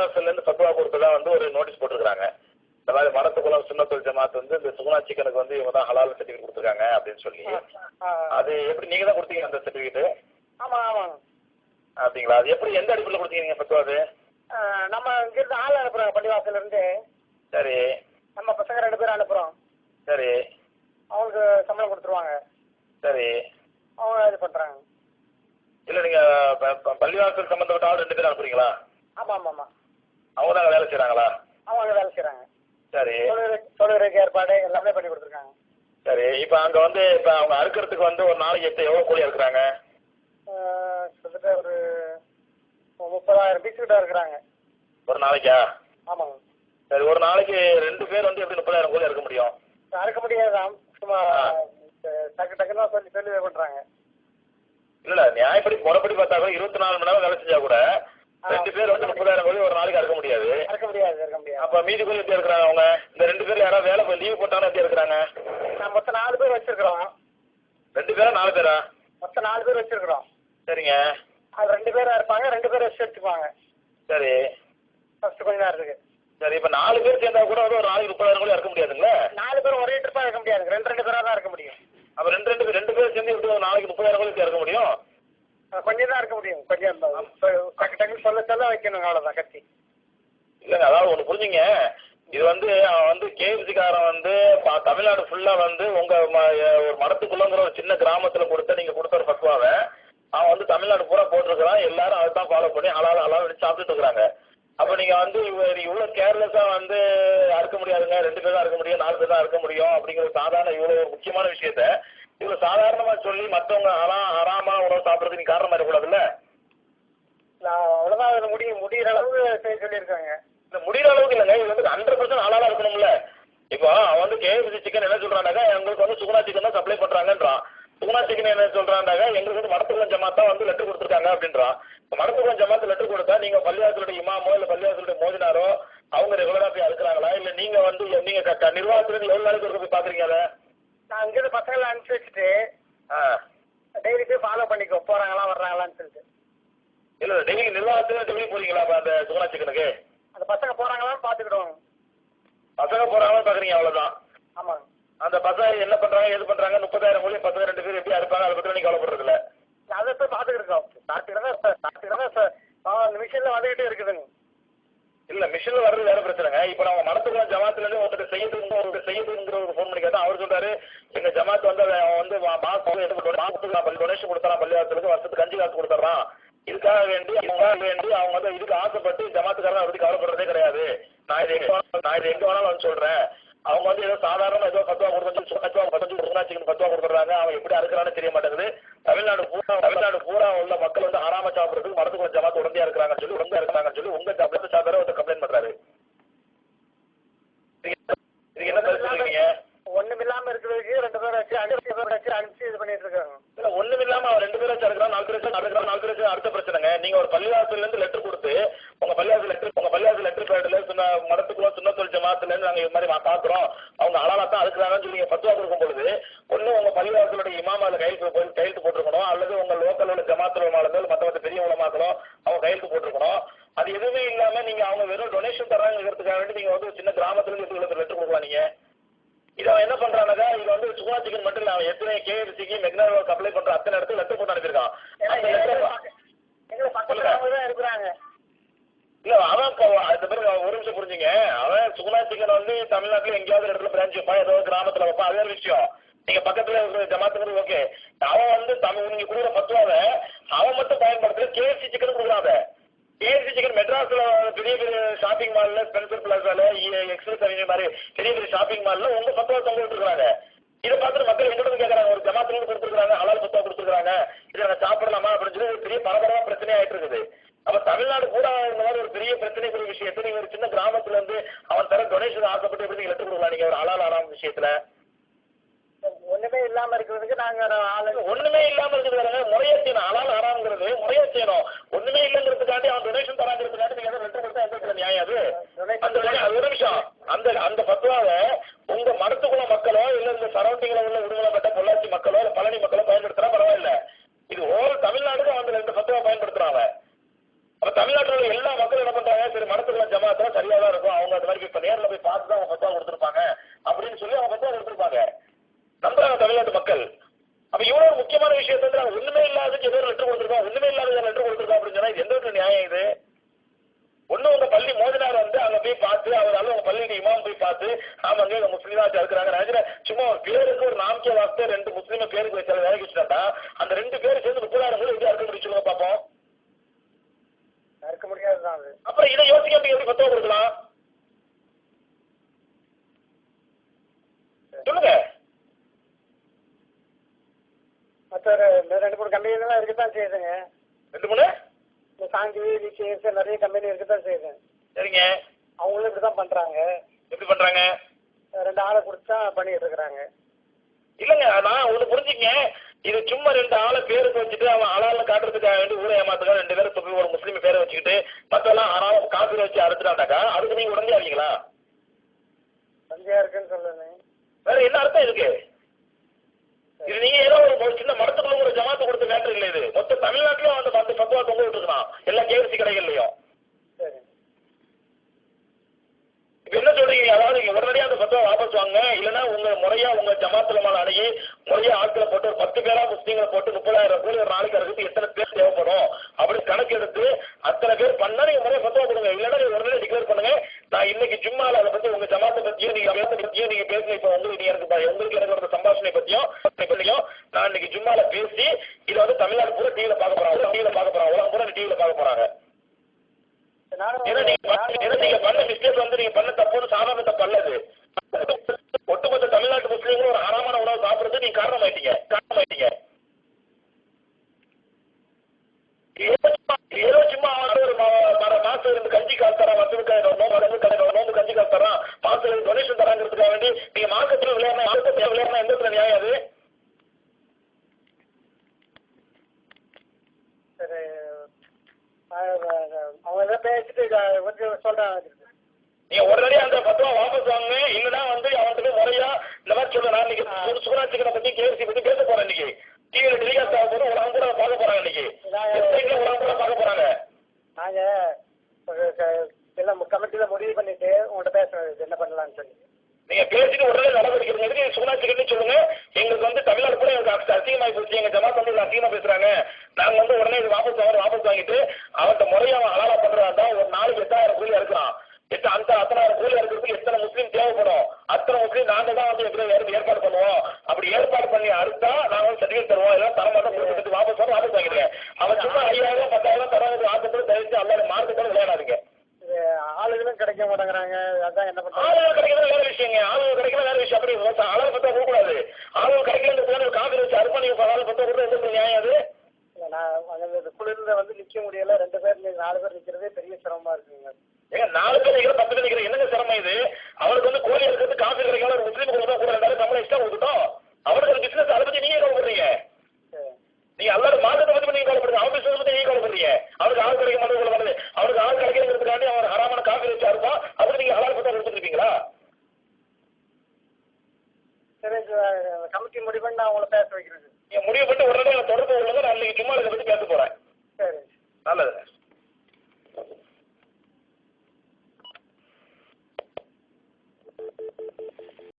பள்ளிவாசல்ல இருந்து ஃபத்வா கொடுத்ததா வந்து ஒரு நோட்டீஸ் போட்டிருக்காங்க. இந்த மாதிரி மடத்துக்குளம் சுன்னத்துல் ஜமாத் வந்து இந்த சுகுணா சிக்கனுக்கு வந்து இவங்க தான் ஹலால் சர்டிஃபிகேட் கொடுத்துருக்காங்க அப்படின்னு சொல்லி. அது எப்படி நீங்க தான் கொடுத்தீங்க அந்த சர்டிஃபிகேட்? ஆமாம் ஆமாங்க. அப்படிங்களா? அது எப்படி எந்த அடிப்படையில் கொடுத்தீங்க ஃபத்வா? அது நம்ம இங்கிருந்து ஆள் அனுப்புகிறோம் பள்ளிவாசல்ல இருந்து. சரி. நம்ம பசங்க 2 பேரும் அனுப்புகிறோம். சரி. அவங்களுக்கு சம்பளம் கொடுத்துருவாங்க. சரி. அவங்க இது பண்ணுறாங்க. இல்லை நீங்கள் பள்ளிவாசல் சம்மந்தப்பட்ட ஆள் 2 பேரும் அனுப்புறீங்களா? ஆமாம் ஆமாம் ஆமாம். அவங்க தான் வேலை செய்கிறாங்களா? அவங்க வேலை செய்கிறாங்க. சரி. தொழுகைக்கு ஏற்பாடு எல்லாமே பண்ணி கொடுத்துருக்காங்க. சரி. இப்போ அங்கே வந்து இப்போ அவங்க அறுக்கிறதுக்கு வந்து ஒரு நாளைக்கு எவ்வளோ கூலி இருக்கிறாங்க? கிட்டத்தட்ட ஒரு 30,000 பீஸ் கிட்ட இருக்கிறாங்க. ஒரு நாளைக்கா? ஆமாங்க. சரி. ஒரு நாளைக்கு 2 பேர் வந்து எப்படி 30,000 கூலி இருக்க முடியும்? அறுக்க முடியாதான், சும்மா டக்கு டக்குன்னு தான் சொல்லி இது பண்ணுறாங்க. இல்லை நியாயப்படி முறைப்படி பார்த்தா கூட 24 மணி நேரம் வேலை செஞ்சா கூட 2 பேர் வந்து 30,000 கூலி ஒரு நாளைக்கு அறுக்க முடியாது. அப்போ மீதி கூலி எப்படி இருக்கிறாங்க அவங்க? இந்த 2 பேர் யாராவது வேலை போய் லீவ் போட்டாலும் எப்படி இருக்கிறாங்க? நான் மொத்தம் 4 பேர் வச்சிருக்கிறோம். 2 பேரா 4 பேரா? மொத்தம் 4 பேர் வச்சிருக்கிறோம். சரிங்க. அது 2 பேரா இருப்பாங்க, 2 பேர் ரெஸ்ட் எடுத்துக்குவாங்க. சரி. ஃபர்ஸ்ட் கொஞ்ச நேரத்துக்கு. சரி. இப்போ 4 பேர் சேர்ந்தா கூட வந்து ஒரு நாளைக்கு 30,000 கூலி இருக்க முடியாதுங்களா? 4 பேர் ஒரே ட்ரிப்பாக இருக்க முடியாது, 2 பேராக தான் இருக்க முடியும். அப்போ 2 பேர் சேர்ந்து எப்படி ஒரு நாளைக்கு 30,000 கூலி இருக்க முடியும்? கொஞ்சம் தான் இருக்க முடியும். கொஞ்சம் டக்கு டக்குன்னு சொல்ல வைக்கணும், அவ்வளோதான் கத்தி. இல்லைங்க, அதாவது ஒன்று புரிஞ்சுங்க. இது வந்து அவன் வந்து கேஎஃப்சிக்காரன் வந்து தமிழ்நாடு ஃபுல்லாக வந்து உங்கள் ஒரு மடத்துக்குள்ளங்கிற ஒரு சின்ன கிராமத்தில் நீங்கள் கொடுத்த ஒரு ஃபத்வாவை அவன் வந்து தமிழ்நாடு பூரா போட்டிருக்கிறான். எல்லாரும் அதை தான் ஃபாலோ பண்ணி ஹலால் வச்சு சாப்பிட்டுட்டு இருக்கிறாங்க. அப்போ நீங்கள் வந்து இவ்வளோ கேர்லெஸ்ஸாக வந்து அறுக்க முடியாதுங்க, 2 பேர் தான் இருக்க முடியும், 4 பேர் தான் இருக்க முடியும் அப்படிங்கிற சாதாரண இவ்வளோ ஒரு முக்கியமான விஷயத்த இவ்வளோ சாதாரணமாக சொல்லி மற்றவங்க ஹராமான உணவு சாப்பிட்றதுக்கு நீ காரணமாக இருக்கக்கூடாதுல்ல? அவ்வளோதான் அதில் முடிகிற அளவுக்கு செய்ய சொல்லியிருக்காங்க. இந்த முடிகிற அளவுக்கு இல்லைங்க, இது வந்து 100% ஹலாலாக இருக்கணும்ல. இப்போ அவன் வந்து கேஎஃப்சி சிக்கன் என்ன சொல்கிறானாக்கா, எங்களுக்கு வந்து சுகுணா சிக்கன் தான் சப்ளை பண்ணுறாங்கன்றான். சுகுணா சிக்கன் என்ன சொல்கிறாண்டாக்கா, எங்களுக்கு வந்து மடத்துக்குளம் ஜமாத் தான் வந்து லெட்டர் கொடுத்துருக்காங்க அப்படின்றான். மடத்துக்குளம் ஜமாத் லெட்டர் கொடுத்தா நீங்கள் பள்ளிவாசலுடைய இமாமோ இல்லை பள்ளிவாசலுடைய மோதினாரோ அவங்க ரெகுலராக போய் அறுக்கிறாங்களா? இல்லை நீங்கள் வந்து நீங்கள் நிர்வாகத்துலேருந்து எவ்வளோ நாளைக்கு ஒருக்க போய் பார்க்குறீங்க அதை? நான் இங்கேருந்து பசங்களை அனுப்பிச்சி வச்சுட்டு டெய்லி போய் ஃபாலோ பண்ணிக்கோ, போகிறாங்களா வர்றாங்களான்னு சொல்லிட்டு. இல்லை டெய்லி நிர்வாகத்தில் டெய்லி போகிறீங்களா அப்போ அந்த சுகுணா சிக்கனுக்கு? அந்த பசங்க போகிறாங்களான்னு பார்த்துக்கிடுவோம். பசங்க போகிறாங்களான்னு பார்க்குறீங்க, அவ்வளோதான். ஆமாங்க. அந்த பசங்க என்ன பண்ணுறாங்க எது பண்ணுறாங்க? 30,000 கூலி பசங்க 2 பேர் எப்படி அறுப்பாங்க அதை பற்றி நீங்கள் கவலைப்படுறதில்ல? அதை போய் பார்த்துக்கிட்டு இருக்கோம். அந்த மிஷினில் வந்துக்கிட்டே இருக்குதுங்க. இல்லை மிஷினில் வர்றது வேறு பிரச்சனைங்க. இப்போ நம்ம மடத்துக்குள்ள ஜமாத்துலேருந்து ஒருத்தர் செய்யறதுங்கிற ஒரு ஃபோன் பண்ணி கேட்டால் அவர் சொல்கிறாரு, எங்கள் ஜமாத் வந்து அவன் வந்து மாதத்துக்கு நான் டொனேஷன் கொடுத்துறான், பள்ளிவாசலுக்கு வருஷத்துக்கு 5 காசு கொடுத்துட்றான். இதுக்காக வேண்டி அவங்க வந்து இதுக்கு ஆசைப்பட்டு ஜமாத்துக்காரன் அதை பற்றி கவலைப்படுறதே கிடையாது. நான் இது எங்கே வேணாலும் வந்து சொல்கிறேன். அவங்க வந்து ஏதோ சாதாரணமாக ஏதோ ஃபத்வா சிக்கன் ஃபத்வா கொடுத்துட்றாங்க. அவன் எப்படி அறுக்கிறான்னு தெரிய மாட்டேங்குது. தமிழ்நாடு பூரா உள்ள மக்கள் வந்து ஹராம சாப்பிட்றதுக்கு மடத்துக்குள்ள ஜமாத் உடந்தையா இருக்கிறாங்கன்னு சொல்லி உங்க சாப்பிட்ற ஒரு கம்ப்ளைண்ட் பண்றாரு. இதுக்கு என்ன பதில் சொல்றீங்க? ஒண்ணுமில்லாம இருக்கிறதுக்கு 2 பேர் வச்சு அனுப்பிச்சு இது பண்ணிட்டு இருக்காங்க. இல்ல ஒண்ணுமில்லாம அவன் 2 பேர் வச்சு அறுக்கிறான், 4 பேர் வச்சு அடுத்த பிரச்சனைங்க. நீங்க ஒரு பள்ளிவாசல்ல இருந்து லெட்டர் கொடுத்து உங்க பள்ளிவாசல் லெட்டர் பேட்ல மடத்துக்குள்ள சுன்னத்துல் ஜமாத்துல இருந்து நாங்க இது மாதிரி பாக்குறோம், அவங்க ஹலாலா தான் அறுக்கிறாங்கன்னு சொல்லி நீங்க ஃபத்வா கொடுக்கும் பொழுது ஒண்ணு உங்க பள்ளிவாசலுடைய இமாமால கையெழுத்து போட்டிருக்கணும், அல்லது உங்க லோக்கல் உள்ள ஜமாத்துல உலமாக்கள் மற்ற பெரிய உலமாக்களும் அவங்க கையெழுத்து போட்டிருக்கணும். அது எதுவுமே இல்லாம நீங்க அவங்க வெறும் டொனேஷன் தர்றாங்கிறதுக்காக வேண்டி நீங்க வந்து சின்ன கிராமத்துல இருந்து லெட்டர் கொடுக்கலாம். நீங்க இதை அவன் என்ன பண்றானாக்கா, இது வந்து சுகுணா சிக்கன் மட்டும் இல்லை, அவன் எத்தனை கேஎஃப்சிக்கு மெக்னாருக்கு அப்ளை பண்ற அத்தனை இடத்துல லெட்டர் போட்டு அனுப்பியிருக்கான். இருக்கிறாங்க. இல்ல அவன் அந்த பிறகு ஒரு நிமிஷம் புரிஞ்சுங்க, அவன் சுகுணா சிக்கன் வந்து தமிழ்நாட்டுல எங்கேயாவது இடத்துல பிரான்ச் வைப்பான், ஏதோ கிராமத்துல வைப்பான், அதே விஷயம். நீங்க பக்கத்துல இருக்கிற ஜமாத்துக்கு ஓகே. அவன் வந்து நீங்க கொடுக்குற ஃபத்வாவை அவன் மட்டும் பயன்படுத்துற கேஎஃப்சி சிக்கன் கொடுக்குறாங்க. கேஎஃப்சி சிக்கன் மெட்ராஸ்ல பெரிய பெரிய ஷாப்பிங் மால்ல, ஸ்பென்சர் பிளாசால, எக்ஸ்பிரஸ் அவென்யூ மாதிரி பெரிய பெரிய ஷாப்பிங் மால்ல உங்க ஃபத்வா தொங்க விட்டுருக்காங்க. இதை பார்த்துட்டு மக்கள் எங்கிட்ட கேட்கறாங்க, ஒரு ஜமாத்துல கொடுத்துருக்காங்க, ஹலால் ஃபத்வா கொடுத்துருக்காங்க, இதை நாங்கள் சாப்பிடலாமா அப்படின்னு சொல்லி ஒரு பெரிய பரபரமா பிரச்சனை ஆயிட்டு இருக்குது. அப்ப தமிழ்நாடு கூட இந்த மாதிரி ஒரு பெரிய பிரச்சனைக்குரிய விஷயத்தை நீங்க ஒரு சின்ன கிராமத்துல இருந்து அவன் தர டொனேஷன் ஆசைப்பட்டு எப்படி நீங்க லெட்டர் கொடுக்கலாம்? நீங்க ஒரு ஹலால் ஹராம் விஷயத்துல ஒண்ணுமே இல்லாம இருக்கிறதுக்கு நாங்க ஒண்ணுமே இல்லாம இருக்கிறது முறையா செய்யணும். ஹலால் ஹராம்ங்கிறது முறையா செய்யணும். ஒண்ணுமே இல்லைங்கிறதுக்காண்டி அவன் டொனேஷன் தராங்கிறதுக்காண்டி நீங்க லெட்டர் கொடுத்தா எந்த நியாயம் அது? அந்த ஒரு நிமிஷம் அந்த ஃபத்வாவை உங்க மடத்துக்குள்ள மக்களோ இல்ல இந்த சரௌண்டிங்ல உள்ள உடுமலைப்பட்ட பொள்ளாச்சி மக்களோ இல்ல பழனி மக்களோ பயன்படுத்துறா பரவாயில்ல. இது ஓவர் தமிழ்நாடுக்கு அந்த 2 ஃபத்வா பயன்படுத்துறாங்க. அப்ப தமிழ்நாட்டில் உள்ள எல்லா மக்களும் என்ன பண்றாங்க, சரி மடத்துக்குள்ள தமிழ்நாட்டு மக்கள். அப்ப இவ்வளவு ஒரு முக்கியமான விஷயத்தை வந்து நாங்க ஒண்ணுமே இல்லாததுக்கு ஏதோ லெட்டர் கொடுத்துருக்கோம், ஒண்ணுமே இல்லாத லெட்டர் கொடுத்துருக்கோம் அப்படின்னு சொன்னா இது எந்த ஒரு நியாயம் இது? ஒண்ணு உங்க பள்ளி மோதினார் வந்து அங்க போய் பார்த்து அவரால் உங்க பள்ளிக்கு இமாம் போய் பார்த்து ஆமாங்க இங்க முஸ்லீமாச்சு இருக்கிறாங்க நினைக்கிறேன். சும்மா ஒரு பேருக்கு ஒரு நாமக்கே வார்த்தை 2 முஸ்லீம பேருக்கு வச்சாலும் வேலைக்கு வச்சுட்டாண்டா அந்த 2 பேர் சேர்ந்து 30,000 பேர் எப்படி இருக்க முடிச்சுங்க பாப்போம். இருக்க முடியாதுதான். அப்புறம் இதை யோசிக்க எப்படி பத்தவ கொடுக்கலாம் சொல்லுங்க. மற்ற 2-3 கம்பெனிலாம் இருக்கத்தான் செய்யுதுங்க. 2-3 இந்த சாங்கி விகேஎஸ் நிறைய கம்பெனி இருக்கத்தான் செய்யுது. சரிங்க. அவங்களும் இப்படிதான் பண்றாங்க. எப்படி பண்றாங்க? 2 ஆளை கொடுத்து தான் பண்ணிட்டு இருக்கிறாங்க. இல்லங்க நான் ஒண்ணு புரிஞ்சுங்க, இது சும்மா 2 ஆளை பேருக்கு வச்சுட்டு அவன் அலால காட்டுறதுக்காக வேண்டி ஊரை ஏமாத்துக்காக 2 பேரை சொல்லி ஒரு முஸ்லீம் பேரை வச்சுக்கிட்டு மத்தெல்லாம் ஆனாலும் காசு வச்சு அறுத்துட்டாண்டாக்கா அதுக்கு நீங்க உடனே ஆவீங்களா? சந்தையா இருக்குன்னு சொல்லுங்க. வேற என்ன அர்த்தம் இருக்கு? இது நீங்க ஏதோ ஒரு சின்ன மடத்துக்குள்ள ஒரு ஜமாத்து கொடுத்த மேட்டர் இல்லை, இது மொத்த தமிழ்நாட்டிலும் அந்த 10 பத்துவா தொங்க விட்டுருக்கலாம் எல்லா கேஎஃப்சி கடைகள்லயும். சரி இப்ப என்ன சொல்றீங்க? அதாவது நீங்க உடனடியா அந்த பத்துவா வாபஸ் வாங்க, இல்லைன்னா உங்க முறையா உங்க ஜமாத்துல மேல அணுகி முறையா ஆட்களை போட்டு ஒரு 10 பேரா முஸ்லீம்களை போட்டு 30,000 கோடி ஒரு நாளைக்கு அதுக்கு எத்தனை பேர் தேவைப்படும் அப்படி கணக்கு எடுத்து அத்தனை பேர் பண்ணா நீங்க முறையா பத்துவா கொடுங்க. இல்லைன்னா நீங்க உடனே டிக்ளேர் பண்ணுங்க நான் இன்னைக்கு ஜும்மால அதை பத்தி உங்க ஜமாத்தை பத்தியும் நீங்க பேசுங்க. இப்ப உங்களுக்கு எனக்கு ஒரு சம்பாஷணை பத்தியும் நான் இன்னைக்கு ஜும்மால பேசி இதை வந்து தமிழ்நாடு பூரா டிவில பார்க்க போறாங்க, உலகம் பூரா டிவில பார்க்க போறாங்க. ஏன்னா நீங்க பண்ண மிஸ்டேக் வந்து நீங்க பண்ண தப்புன்னு சாதாரண தப்பு அல்லது. ஒட்டுமொத்த தமிழ்நாட்டு முஸ்லீம்களும் ஒரு ஹராமான உணவு சாப்பிடுறது நீங்க காரணமாயிட்டீங்க. ஏதோ சும்மா ஒரு மாசம் இருந்து கஞ்சி காசு தரான், நோம்பு கஞ்சி காசு தரான், மாசம் டொனேஷன் தராங்கிறதுக்காக வேண்டி நீங்க மார்க்கெட்ல விளையாடுனா எந்த நியாயம் அது? சரி அவங்க எல்லாம் பேசிட்டு சொல்றாங்க. நீங்க உடனடியா அந்த பத்துவா வாபஸ் வாங்க, இல்லைன்னா வந்து அவன்கிட்ட முறையா இந்த மாதிரி சொல்றேன். நான் இன்னைக்கு சுகுணா சிக்கனை பத்தி கேஎஃப்சி பத்தி பேச போறேன். இன்னைக்கு டிவியில டெலிகாஸ்ட் ஆக போது உலகம் கூட பார்க்க போறாங்க. இன்னைக்கு உலகம் கூட பார்க்க போறாங்க. நாங்க எல்லாம் கமிட்டியில முடிவு பண்ணிட்டு உங்கள்கிட்ட பேசுறது என்ன பண்ணலாம்னு சொல்லி நீங்க பேசிட்டு உடனே நடவடிக்கை சுகுணா சிக்கன் சொல்லுங்க. எங்களுக்கு வந்து தமிழ்நாடு கூட எங்களுக்கு அசிங்கமாகி போச்சு, எங்க ஜமாத் வந்து அசிங்கமா பேசுறாங்க, நாங்க வந்து உடனே இது வாபஸ் வாங்கிட்டு அவன்கிட்ட முறையை அவன் அலாலா பண்றதா ஒரு நாளைக்கு 8,000 கூலி இருக்கிறான். அந்த 10,000 கூலி இருக்கிறதுக்கு எத்தனை முஸ்லீம் தேவைப்படும்? அத்தனை முஸ்லீம் நாங்க தான் வந்து ஏற்பாடு பண்ணுவோம். அப்படி ஏற்பாடு பண்ணி அறுத்தா நாங்க வந்து சர்டிஃபிகேட் தருவோம். எல்லாம் தரமாட்டம் கொடுத்துட்டு வாபஸ் வாங்கிடுங்க. அவன் சும்மா 5,000 10,000 தரவங்க ஆசைப்பட்டு தயவுச்சு அல்ல மார்க்கெட்டோட விளையாடாதீங்க. ஆளுகளும் கிடைக்க மாட்டேங்கிறாங்க. அதான் என்ன பண்றாங்க? ஆளுகள் கிடைக்கிறது வேற விஷயங்க, ஆளுகள் கிடைக்கல வேற விஷயம். அப்படி ஆளுகள் பத்தா கொடுக்கூடாது. ஆளுகள் கிடைக்கல காசு வச்சு அறுப்பணி ஆளுகள் பத்தா கொடுத்தா எந்த நியாயம் அது? நான் குளிர்ல வந்து நிக்க முடியல, 2 பேர் 4 பேர் நிக்கிறதே பெரிய சிரமமா இருக்குங்க. ஏங்க 4 பேர் நிக்கிற 10 பேர் நிக்கிற என்னங்க சிரமம் இது? அவருக்கு வந்து கோழி இருக்கிறது காசு கிடைக்காத ஒரு முஸ்லீம் கூட 2,000 நம்மள இஷ்டம் கொடுத்துட்டோம். அவருக்கு பிசினஸ் அதை பத்தி நீங்க கவலைப்படுறீங்க. நீங்க எல்லா மாதத்தை பத்தி நீங்க கவலைப்படுறீங்க, அவங்க பிசினஸ் பத்தி நீங்க கவலைப்படுறீங்க. அவருக்கு ஆள் கிடைக்க மாட்டேங்குது, அவருக்கு ஆள் கிடைக்கிறதுக்காண்டி அவர் ஹராமான காசு வச்சு அறுப்போம். அதுக்கு நீங்க ஹலால் பத்தா கொடுத்துருப்பீங்களா? சரி கமிட்டி முடிவு பண்ணி நான் உங்களை பேச வைக்கிறேன். நீங்க முடிவு பண்ணிட்டு உடனே